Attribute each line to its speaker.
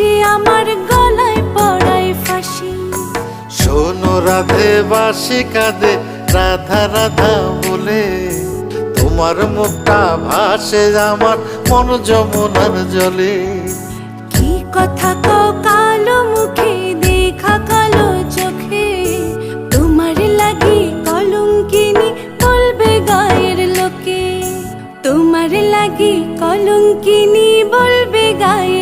Speaker 1: যে আমার গলায় পড়ায় ফাঁসি।
Speaker 2: শোনো রাধে বাসি কাঁদে রাধা রাধা বলে, তোমার মুখটা ভাসে আমার মন যমুনার জলে।
Speaker 1: কি কথা কও কালো মুখে দেখা কালো চোখে, তোমার লাগি কলঙ্কিনী বলবে গায়ের লোকে। তোমার লাগি কলঙ্কিনী বলবে গায়ের